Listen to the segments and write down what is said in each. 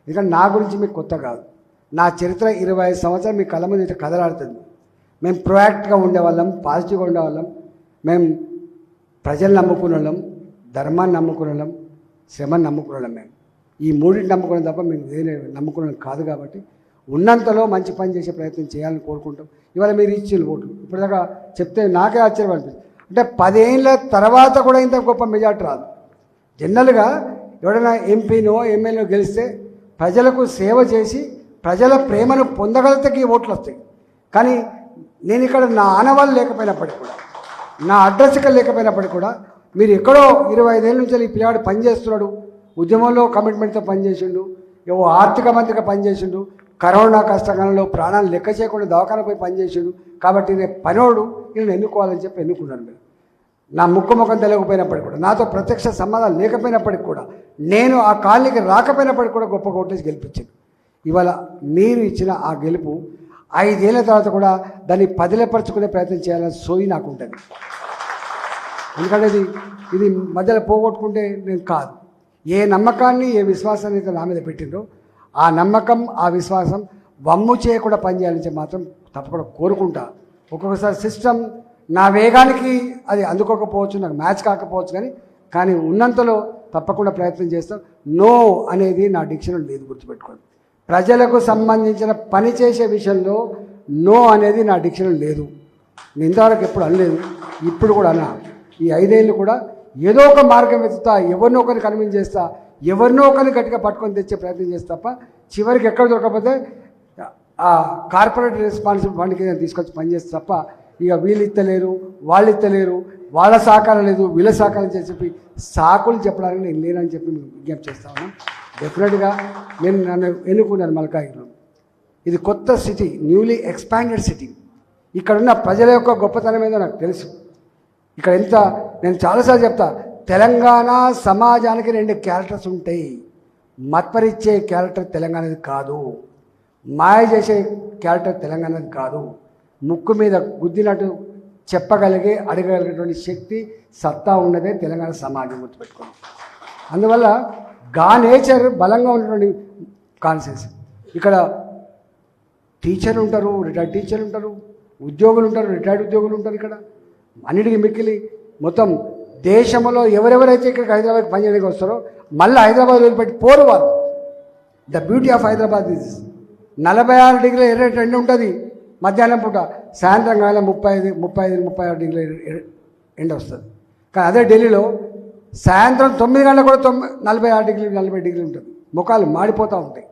ఎందుకంటే నా గురించి మీకు కొత్త కాదు. నా చరిత్ర 25 సంవత్సరాలు మీ కళ్ళ ముందు ఇట్లా కదలాడుతుంది. మేము ప్రొయాక్ట్గా ఉండేవాళ్ళం, పాజిటివ్గా ఉండేవాళ్ళం. మేము ప్రజలు నమ్ముకునే వాళ్ళం, ధర్మాన్ని నమ్ముకునే వాళ్ళం, శ్రమని నమ్ముకునే వాళ్ళం. మేము ఈ మూడింటి నమ్ముకోవడం తప్ప మేము వేరే నమ్ముకోవడం కాదు. కాబట్టి ఉన్నంతలో మంచి పని చేసే ప్రయత్నం చేయాలని కోరుకుంటాం. ఇవాళ మీరు ఇచ్చిన ఓట్లు ఇప్పటిదాకా చెప్తే నాకే ఆశ్చర్యం అనిపిస్తుంది. అంటే 10 ఏళ్ళ తర్వాత కూడా ఇంత గొప్ప మెజార్టీ రాదు. జనరల్గా ఎవడైనా ఎంపీనో ఎమ్మెల్యేనో గెలిస్తే ప్రజలకు సేవ చేసి ప్రజల ప్రేమను పొందగలిగితే ఈ ఓట్లు వస్తాయి. కానీ నేను ఇక్కడ నా ఆనవాళ్ళు లేకపోయినప్పటికీ కూడా, నా అడ్రస్ ఇక్కడ లేకపోయినప్పటికీ కూడా, మీరు ఎక్కడో 25 ఏళ్ళ నుంచి ఈ పిల్లవాడు పనిచేస్తున్నాడు, ఉద్యమంలో కమిట్మెంట్తో పనిచేసిండు, ఏవో ఆర్థిక మంత్రిగా పనిచేసిండు, కరోనా కష్టకాలంలో ప్రాణాలు లెక్క చేయకుండా దవాఖాన పోయి పనిచేసిండు. కాబట్టి రేపు పనోడు నేను ఎన్నుకోవాలని చెప్పి ఎన్నుకున్నాను. మీరు నా ముఖం తెలియకపోయినప్పటికీ కూడా, నాతో ప్రత్యక్ష సంబంధాలు లేకపోయినప్పటికీ కూడా, నేను ఆ కాలనీకి రాకపోయినప్పటికీ కూడా గొప్ప ఓటేసి గెలిపించాను. ఇవాళ మీరు ఇచ్చిన ఆ గెలుపు 5 ఏళ్ళ తర్వాత కూడా దాన్ని పదిలపరుచుకునే ప్రయత్నం చేయాలని సోయి నాకు ఉంటుంది. ఎందుకంటే ఇది మధ్యలో పోగొట్టుకుంటే నేను కాదు. ఏ నమ్మకాన్ని, ఏ విశ్వాసాన్ని అయితే నా మీద పెట్టిండ్రో ఆ నమ్మకం, ఆ విశ్వాసం వమ్ము చేయకుండా పనిచేయాలని మాత్రం తప్పకుండా కోరుకుంటా. ఒక్కొక్కసారి సిస్టమ్ నా వేగానికి అది అందుకోకపోవచ్చు, నాకు మ్యాచ్ కాకపోవచ్చు, కానీ ఉన్నంతలో తప్పకుండా ప్రయత్నం చేస్తాం. నో అనేది నా డిక్షనరీ లేదు, గుర్తుపెట్టుకోండి. ప్రజలకు సంబంధించిన పని చేసే విషయంలో నో అనేది నా డిక్షనరీ లేదు. నేను ఇంతవరకు ఎప్పుడు అనలేదు, ఇప్పుడు కూడా అన్నా. ఈ 5 ఏళ్ళు కూడా ఏదో ఒక మార్గం వెతుకుతా, ఎవరినో ఒకరిని కన్విన్స్ చేస్తా, ఎవరినో ఒకరిని గట్టిగా పట్టుకొని తెచ్చే ప్రయత్నం చేస్తా తప్ప చివరికి ఎక్కడ దొరకకపోతే ఆ కార్పొరేట్ రెస్పాన్సిబుల్ ఫండ్ కింద తీసుకొచ్చి పనిచేస్తే తప్ప ఇక వీళ్ళు ఇత్తలేరు, వాళ్ళు ఇత్తలేరు, వాళ్ళ సహకారం లేదు, వీళ్ళ సహకారం చేసి చెప్పి సాకులు చెప్పడానికి నేను లేనని చెప్పి విజ్ఞప్తి చేస్తా ఉన్నాను. డెఫినెట్గా నేను నన్ను ఎన్నుకున్నాను మల్కాజ్గిరిలో. ఇది కొత్త సిటీ, న్యూలీ ఎక్స్పాండెడ్ సిటీ. ఇక్కడున్న ప్రజల యొక్క గొప్పతనం ఏదో నాకు తెలుసు. ఇక్కడ నేను చాలాసార్లు చెప్తా, తెలంగాణ సమాజానికి 2 క్యారెక్టర్స్ ఉంటాయి. మత్పరిచ్చే క్యారెక్టర్ తెలంగాణది కాదు, మాయ చేసే క్యారెక్టర్ తెలంగాణది కాదు. ముక్కు మీద గుద్దినట్టు చెప్పగలిగే, అడగగలిగేటువంటి శక్తి, సత్తా ఉన్నదే తెలంగాణ సమాజం, గుర్తుపెట్టుకోండి. అందువల్ల నేచర్ బలంగా ఉన్నటువంటి కాన్సెన్స్. ఇక్కడ టీచర్లు ఉంటారు, రిటైర్డ్ టీచర్లు ఉంటారు, ఉద్యోగులు ఉంటారు, రిటైర్డ్ ఉద్యోగులు ఉంటారు. ఇక్కడ అన్నిటికీ మిక్కిలి మొత్తం దేశంలో ఎవరెవరైతే ఇక్కడికి హైదరాబాద్ పనిచేయడానికి వస్తారో మళ్ళీ హైదరాబాద్ వదిలిపెట్టి పోరు వారు. The beauty of Hyderabad is 46 డిగ్రీల ఎర్రటి ఎండ ఉంటుంది మధ్యాహ్నం పూట, సాయంత్రం కాలం 35-36 డిగ్రీల ఎండ వస్తుంది. కానీ అదే ఢిల్లీలో సాయంత్రం 9 గంటలకు కూడా 46 డిగ్రీలు 40 డిగ్రీలు ఉంటుంది. ముఖాలు మాడిపోతూ ఉంటాయి.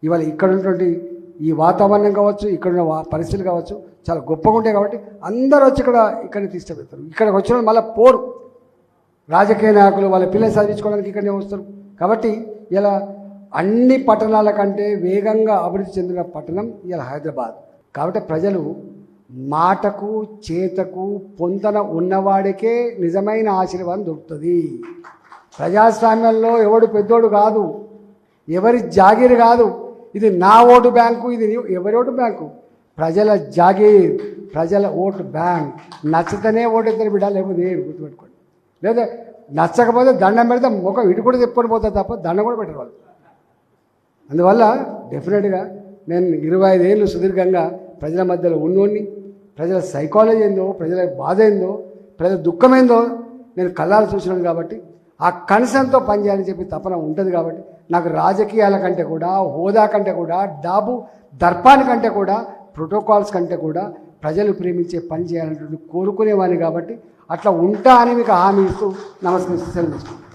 ఇవాళ ఇక్కడ ఉన్నటువంటి ఈ వాతావరణం కావచ్చు, ఇక్కడున్న పరిస్థితులు కావచ్చు చాలా గొప్పగా ఉంటాయి. కాబట్టి అందరూ వచ్చి ఇక్కడనే తీసుకువెళ్తారు. ఇక్కడికి వచ్చిన మళ్ళీ పోరు. రాజకీయ నాయకులు వాళ్ళ పిల్లలు చదివించుకోవడానికి ఇక్కడనే వస్తారు. కాబట్టి ఇలా అన్ని పట్టణాల కంటే వేగంగా అభివృద్ధి చెందిన పట్టణం ఇలా హైదరాబాద్. కాబట్టి ప్రజలు మాటకు చేతకు పొంతన ఉన్నవాడికే నిజమైన ఆశీర్వాదం దొరుకుతుంది. ప్రజాస్వామ్యంలో ఎవడు పెద్దోడు కాదు, ఎవరి జాగీరు కాదు. ఇది నా ఓటు బ్యాంకు, ఇది ఎవరి ఓటు బ్యాంకు? ప్రజల జాగీర్, ప్రజల ఓటు బ్యాంక్. నచ్చితేనే ఓటు ఇద్దరు బిడ్డ, లేకపోతే గుర్తుపెట్టుకోండి. లేదా నచ్చకపోతే దండం పెడితే ముఖం ఇటు కూడా చెప్పుకొని పోతుంది తప్ప దండం కూడా పెట్టరు వాళ్ళు. అందువల్ల డెఫినెట్గా నేను 25 ఏళ్ళు సుదీర్ఘంగా ప్రజల మధ్యలో ఉన్నోడిని. ప్రజల సైకాలజీ ఏందో, ప్రజల బాధ ఏందో, ప్రజల దుఃఖం ఏందో నేను కళ్ళాలు చూసినాను. కాబట్టి ఆ కన్సర్న్తో పనిచేయాలని చెప్పి తపన ఉంటుంది. కాబట్టి నాకు రాజకీయాల కంటే కూడా, హోదా కంటే కూడా, డాబు దర్పానికంటే కూడా, ప్రోటోకాల్స్ కంటే కూడా ప్రజలు ప్రేమించే పని చేయాలనేటువంటి కోరుకునేవాడిని. కాబట్టి అట్లా ఉంటా అని మీకు హామీ ఇస్తూ నమస్కరిస్తూ సెలవు.